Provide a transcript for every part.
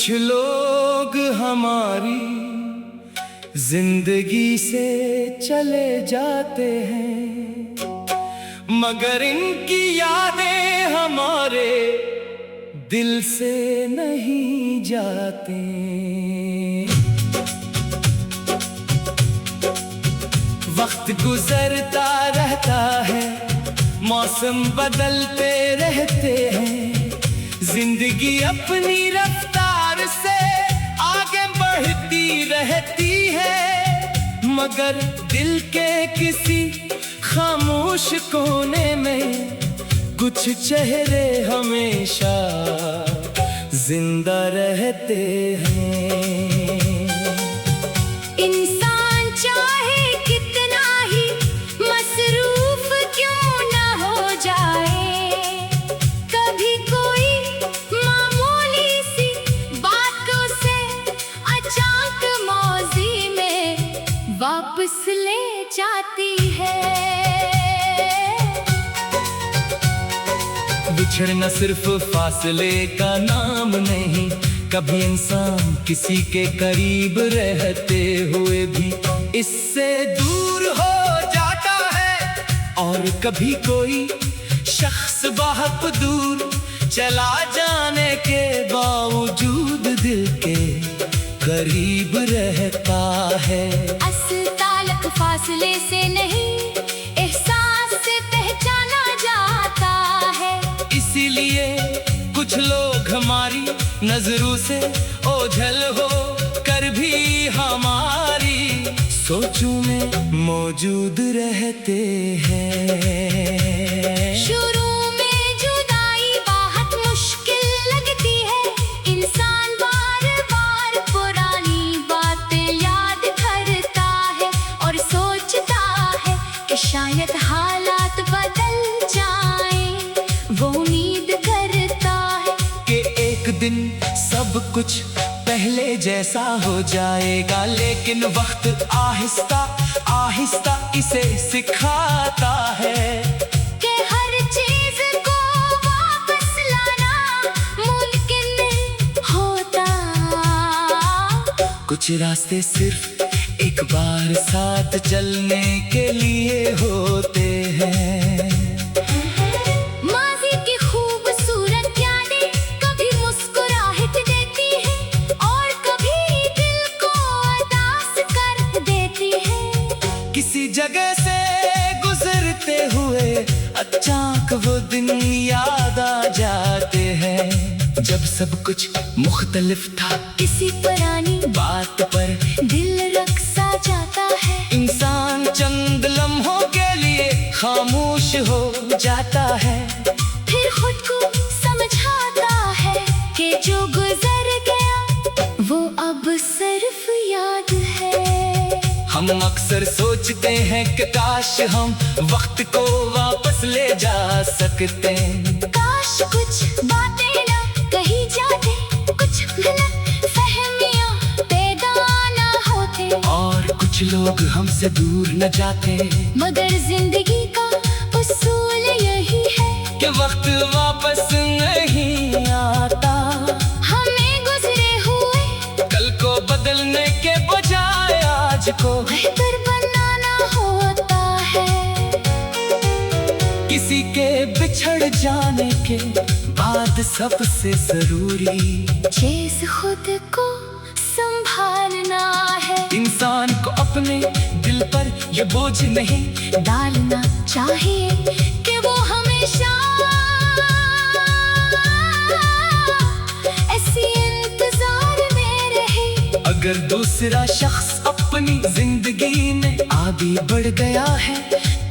कुछ लोग हमारी जिंदगी से चले जाते हैं, मगर इनकी यादें हमारे दिल से नहीं जाते। वक्त गुजरता रहता है, मौसम बदलते रहते हैं, जिंदगी अपनी रफ्तार से आगे बढ़ती रहती है, मगर दिल के किसी खामोश कोने में कुछ चेहरे हमेशा जिंदा रहते हैं। इंसान चाहे कितना ही मसरूफ क्यों ना हो जाए, कभी कोई मामूली सी बात को उसे अचानक मौजी में वापस ले जाती है। बिछड़ना सिर्फ फासले का नाम नहीं, कभी इंसान किसी के करीब रहते हुए भी इससे दूर हो जाता है, और कभी कोई शख्स बहुत दूर चला जाने के बावजूद दिल के करीब रहता है। असल ताल्लुक फासले से नहीं, एहसास से पहचाना जाता है। इसीलिए कुछ लोग हमारी नजरों से ओझल हो कर भी हमारी सोचों में मौजूद रहते हैं। शुरू में जुदाई बहुत मुश्किल लगती है, इंसान बार बार पुरानी बातें याद करता है और सोचता है कि शायद हालात बदल जाएं। वो उम्मीद करता है कि एक दिन सब कुछ पहले जैसा हो जाएगा, लेकिन वक्त आहिस्ता आहिस्ता इसे सिखाता है कि हर चीज को वापस लाना मुमकिन नहीं होता। कुछ रास्ते सिर्फ एक बार साथ चलने के लिए होते हैं। माज़ी की खूबसूरत यादें कभी मुस्कुराहट देती हैं और कभी दिल को उदास कर देती हैं। किसी जगह से गुजरते हुए अचानक वो दिन याद आ जाते हैं, जब सब कुछ मुख्तलिफ था। किसी पुरानी बात पर दिल रख सा जाता है, इंसान चंद लम्हों के लिए खामोश हो जाता है। फिर खुद को समझाता है कि जो गुजर गया वो अब सिर्फ याद है। हम अक्सर सोचते हैं कि काश हम वक्त को वापस ले जा सकते, काश कुछ बातें ना कही जाती, कुछ गलत फहमियां पैदा ना होते, और कुछ लोग हमसे दूर न जाते। मगर जिंदगी का उसूल यही है कि वक्त वापस नहीं आता। हमें गुजरे हुए कल को बदलने के बजाय आज को बेहतर बनाना होता है। किसी के बिछड़ जाने के बाद सबसे जरूरी चीज खुद को संभालना है। इंसान को अपने दिल पर ये बोझ नहीं डालना चाहिए कि वो हमेशा ऐसी इंतजार में रहे। अगर दूसरा शख्स अपनी जिंदगी में आगे बढ़ गया है,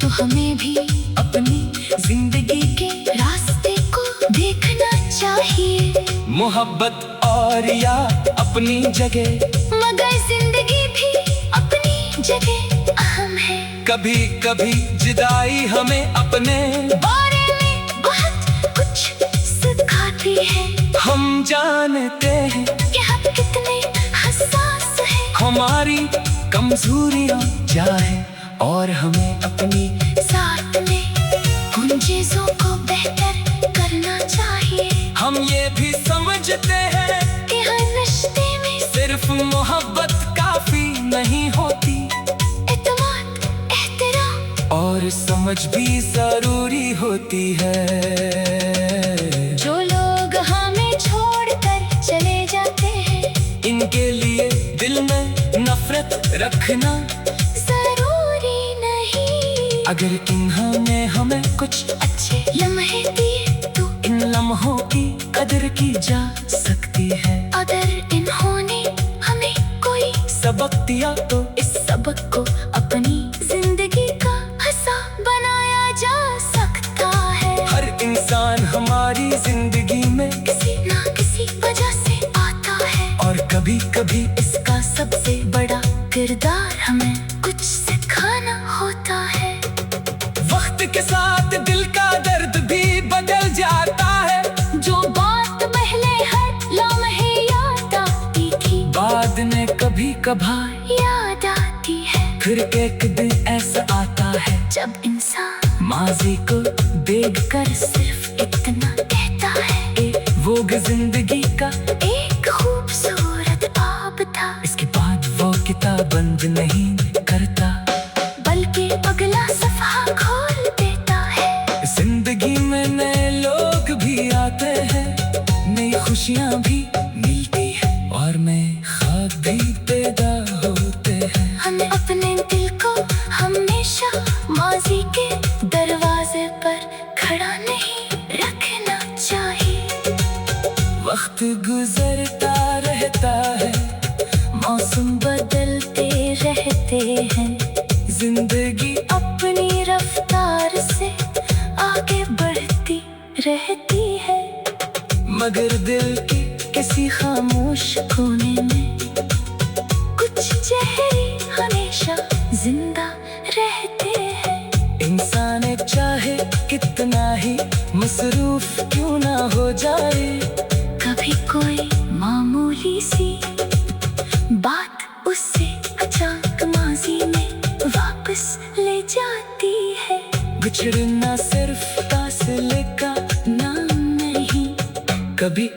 तो हमें भी अपनी जिंदगी के रास्ते को देखना चाहिए। मोहब्बत और याद अपनी जगह, मगर जिंदगी भी अपनी जगह अहम है। कभी कभी जुदाई हमें अपने बारे में बहुत कुछ सिखाती है। हम जानते हैं कि हम कितने हसास हैं, हमारी कमजोरियां क्या है, और हमें अपनी साथ में उन चीजों को बेहतर करना चाहिए। हम ये भी समझते हैं कि हर समझ भी जरूरी होती है। जो लोग हमें छोड़कर चले जाते हैं, इनके लिए दिल में नफरत रखना जरूरी नहीं। अगर इन्होंने हमें कुछ अच्छे लम्हे दिए तो इन लम्हों की कदर की जा सकती है। अगर इन्होंने हमें कोई सबक दिया तो इस सबक को अपनी जिंदगी का हिस्सा बनाया जा सकता है। हर इंसान हमारी जिंदगी में किसी ना किसी वजह से आता है, और कभी कभी इसका सबसे बड़ा किरदार हमें कुछ सिखाना होता है। वक्त के साथ दिल का दर्द भी बदल जाता है। जो बात पहले हर लम्हे याद आती थी, बाद में कभी कभार याद आती है। फिर एक दिन ऐसा आता है जब इंसान माजी को देखकर सिर्फ इतना कहता है, वो जिंदगी का एक खूबसूरत ख्वाब था। इसके बाद वो किताब बंद नहीं करता, बल्कि अगला सफ़ा खोल देता है। जिंदगी में नए लोग भी आते हैं, नई खुशियाँ भी मिलती है, और नए ख्वाब भी पैदा होते हैं। हमें अपने दिल को हमेशा माजी के दरवाजे पर खड़ा नहीं रखना चाहिए। वक्त गुजरता रहता है, मौसम बदलते रहते हैं, जिंदगी अपनी रफ्तार से आगे बढ़ती रहती है। मगर दिल की किसी खामोश कोने में कुछ चेहरे हमेशा जिंदा रहते हैं। इंसान चाहे कितना ही मसरूफ क्यों ना हो जाए, कभी कोई मामूली सी बात उससे अचानक माजी में वापस ले जाती है। बिछड़ना सिर्फ फासले का नाम नहीं, कभी